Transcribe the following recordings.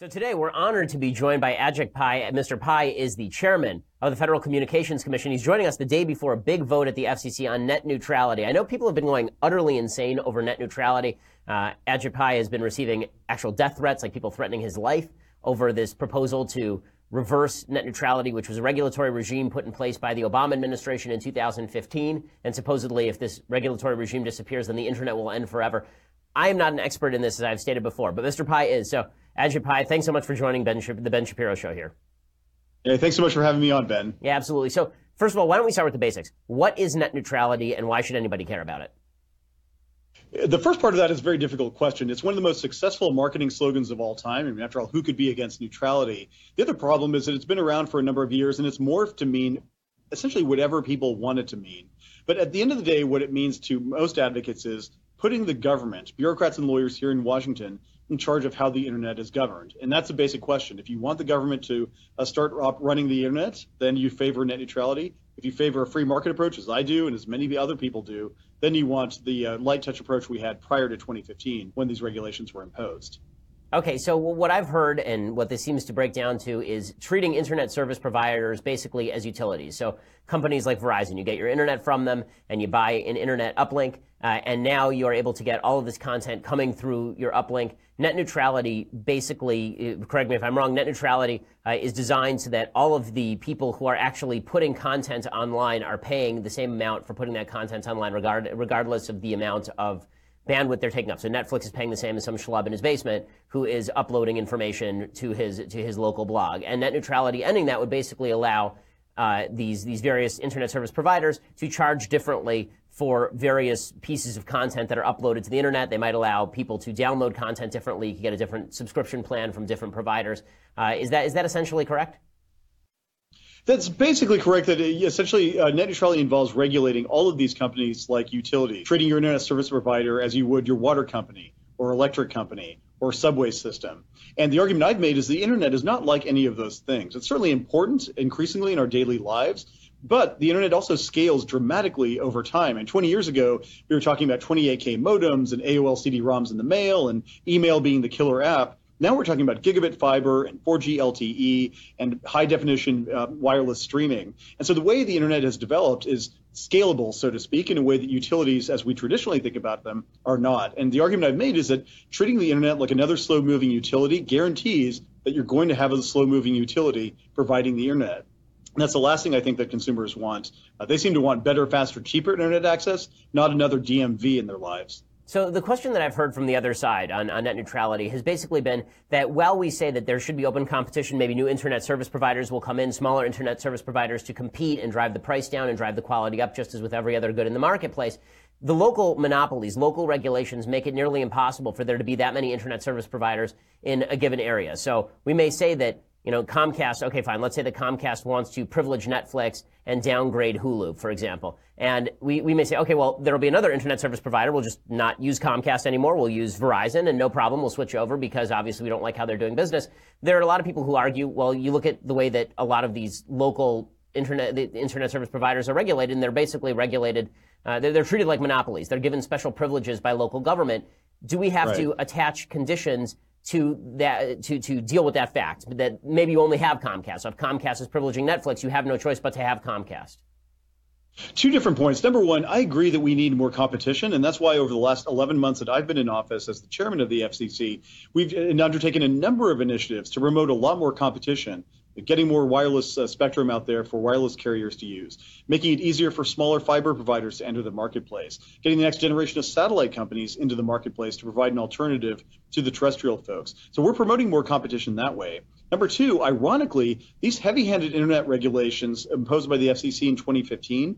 So today we're honored to be joined by Ajit Pai. Mr. Pai is the chairman of the Federal Communications Commission. He's joining us the day before a big vote at the FCC on net neutrality. I know people have been going utterly insane over net neutrality. Ajit Pai has been receiving actual death threats, like people threatening his life over this proposal to reverse net neutrality, which was a regulatory regime put in place by the Obama administration in 2015. And supposedly, if this regulatory regime disappears, then the internet will end forever. I am not an expert in this, as I've stated before, but Mr. Pai is. So, Ajit Pai, thanks so much for joining the Ben Shapiro Show here. Yeah, thanks so much for having me on, Ben. Yeah, absolutely. So, first of all, why don't we start with the basics? What is net neutrality, and why should anybody care about it? The first part of that is a very difficult question. It's one of the most successful marketing slogans of all time. I mean, after all, who could be against neutrality? The other problem is that it's been around for a number of years, and it's morphed to mean essentially whatever people want it to mean. But at the end of the day, what it means to most advocates is putting the government, bureaucrats and lawyers here in Washington, in charge of how the internet is governed. And that's a basic question. If you want the government to start running the internet, then you favor net neutrality. If you favor a free market approach, as I do and as many other people do, then you want the light touch approach we had prior to 2015 when these regulations were imposed. Okay, so what I've heard and what this seems to break down to is treating internet service providers basically as utilities. So companies like Verizon, you get your internet from them and you buy an internet uplink, and now you're able to get all of this content coming through your uplink. Net neutrality basically, correct me if I'm wrong, net neutrality is designed so that all of the people who are actually putting content online are paying the same amount for putting that content online regardless of the amount of bandwidth they're taking up. So Netflix is paying the same as some schlub in his basement who is uploading information to his local blog. And net neutrality ending that would basically allow these various internet service providers to charge differently for various pieces of content that are uploaded to the internet. They might allow people to download content differently. You can get a different subscription plan from different providers. Is that essentially correct? That's basically correct. That essentially net neutrality involves regulating all of these companies like utilities, treating your internet service provider as you would your water company or electric company or subway system. And the argument I've made is the internet is not like any of those things. It's certainly important increasingly in our daily lives, but the internet also scales dramatically over time. And 20 years ago, we were talking about 28K modems and AOL CD-ROMs in the mail and email being the killer app. Now we're talking about gigabit fiber and 4G LTE and high-definition wireless streaming. And so the way the internet has developed is scalable, so to speak, in a way that utilities, as we traditionally think about them, are not. And the argument I've made is that treating the internet like another slow-moving utility guarantees that you're going to have a slow-moving utility providing the internet. And that's the last thing I think that consumers want. They seem to want better, faster, cheaper internet access, not another DMV in their lives. So the question that I've heard from the other side on net neutrality has basically been that while we say that there should be open competition, maybe new internet service providers will come in, smaller internet service providers to compete and drive the price down and drive the quality up, just as with every other good in the marketplace. The local monopolies, local regulations make it nearly impossible for there to be that many internet service providers in a given area. So we may say that, Comcast, okay, fine. Let's say that Comcast wants to privilege Netflix and downgrade Hulu, for example. And we may say, okay, well, there'll be another internet service provider. We'll just not use Comcast anymore. We'll use Verizon, and no problem. We'll switch over because obviously we don't like how they're doing business. There are a lot of people who argue, well, you look at the way that a lot of these local internet service providers are regulated, and they're basically regulated. They're treated like monopolies. They're given special privileges by local government. Do we have to attach conditions to that to deal with that fact that maybe you only have Comcast? So if Comcast is privileging Netflix, you have no choice but to have Comcast. Two different points. Number one, I agree that we need more competition, and that's why over the last 11 months that I've been in office as the chairman of the FCC, we've undertaken a number of initiatives to promote a lot more competition, getting more wireless spectrum out there for wireless carriers to use, making it easier for smaller fiber providers to enter the marketplace, getting the next generation of satellite companies into the marketplace to provide an alternative to the terrestrial folks. So we're promoting more competition that way. Number two, ironically, these heavy-handed internet regulations imposed by the FCC in 2015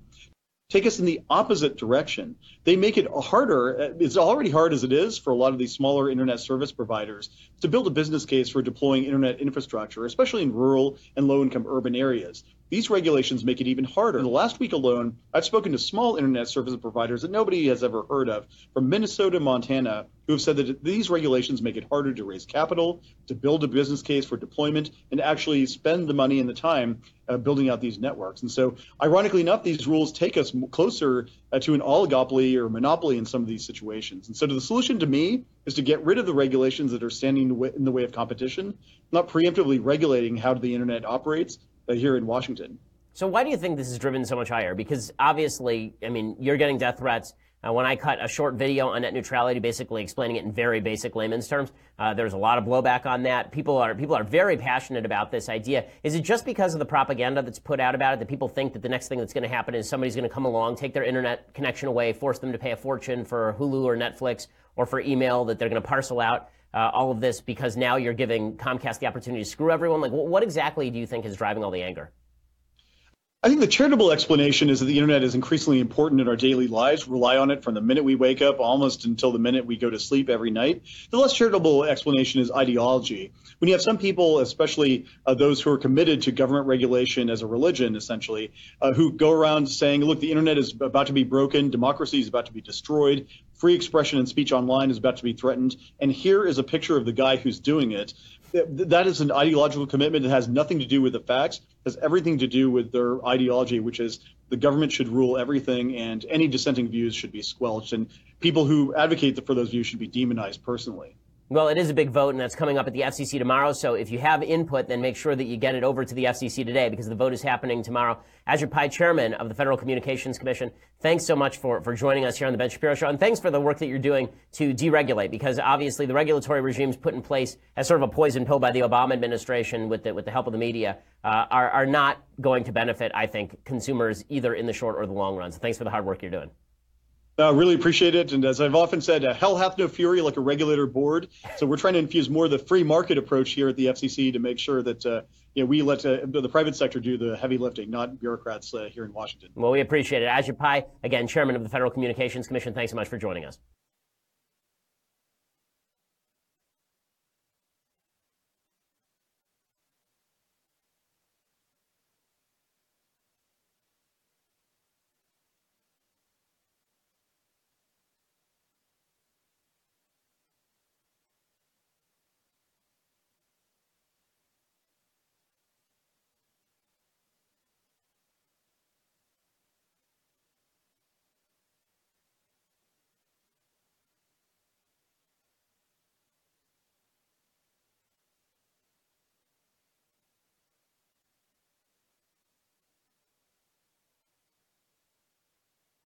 take us in the opposite direction. They make it harder. It's already hard as it is for a lot of these smaller internet service providers to build a business case for deploying internet infrastructure, especially in rural and low-income urban areas. these regulations make it even harder. In the last week alone, I've spoken to small internet service providers that nobody has ever heard of from Minnesota, Montana, who have said that these regulations make it harder to raise capital, to build a business case for deployment, and actually spend the money and the time building out these networks. And so, ironically enough, these rules take us closer to an oligopoly or monopoly in some of these situations. And so the solution to me is to get rid of the regulations that are standing in the way of competition, not preemptively regulating how the internet operates here in Washington. So why do you think this is driven so much higher? Because obviously, I mean, you're getting death threats. When I cut a short video on net neutrality, basically explaining it in very basic layman's terms, there's a lot of blowback on that. People are very passionate about this idea. Is it just because of the propaganda that's put out about it that people think that the next thing that's going to happen is somebody's going to come along, take their internet connection away, force them to pay a fortune for Hulu or Netflix or for email, that they're going to parcel out all of this because now you're giving Comcast the opportunity to screw everyone? Like, what exactly do you think is driving all the anger? I think the charitable explanation is that the internet is increasingly important in our daily lives. We rely on it from the minute we wake up almost until the minute we go to sleep every night. The less charitable explanation is ideology. When you have some people, especially those who are committed to government regulation as a religion, essentially, who go around saying, look, the internet is about to be broken, democracy is about to be destroyed, free expression and speech online is about to be threatened, and here is a picture of the guy who's doing it. That is an ideological commitment. It has nothing to do with the facts. It has everything to do with their ideology, which is the government should rule everything and any dissenting views should be squelched. And people who advocate for those views should be demonized personally. Well, it is a big vote, and that's coming up at the FCC tomorrow. So if you have input, then make sure that you get it over to the FCC today, because the vote is happening tomorrow. Ajit Pai, Chairman of the Federal Communications Commission, thanks so much for joining us here on the Ben Shapiro Show. And thanks for the work that you're doing to deregulate, because obviously the regulatory regimes put in place as sort of a poison pill by the Obama administration with the help of the media are not going to benefit, I think, consumers either in the short or the long run. So thanks for the hard work you're doing. Really appreciate it. And as I've often said, hell hath no fury like a regulator bored. So we're trying to infuse more of the free market approach here at the FCC to make sure that we let the private sector do the heavy lifting, not bureaucrats here in Washington. Well, we appreciate it. Ajit Pai, again, Chairman of the Federal Communications Commission, thanks so much for joining us.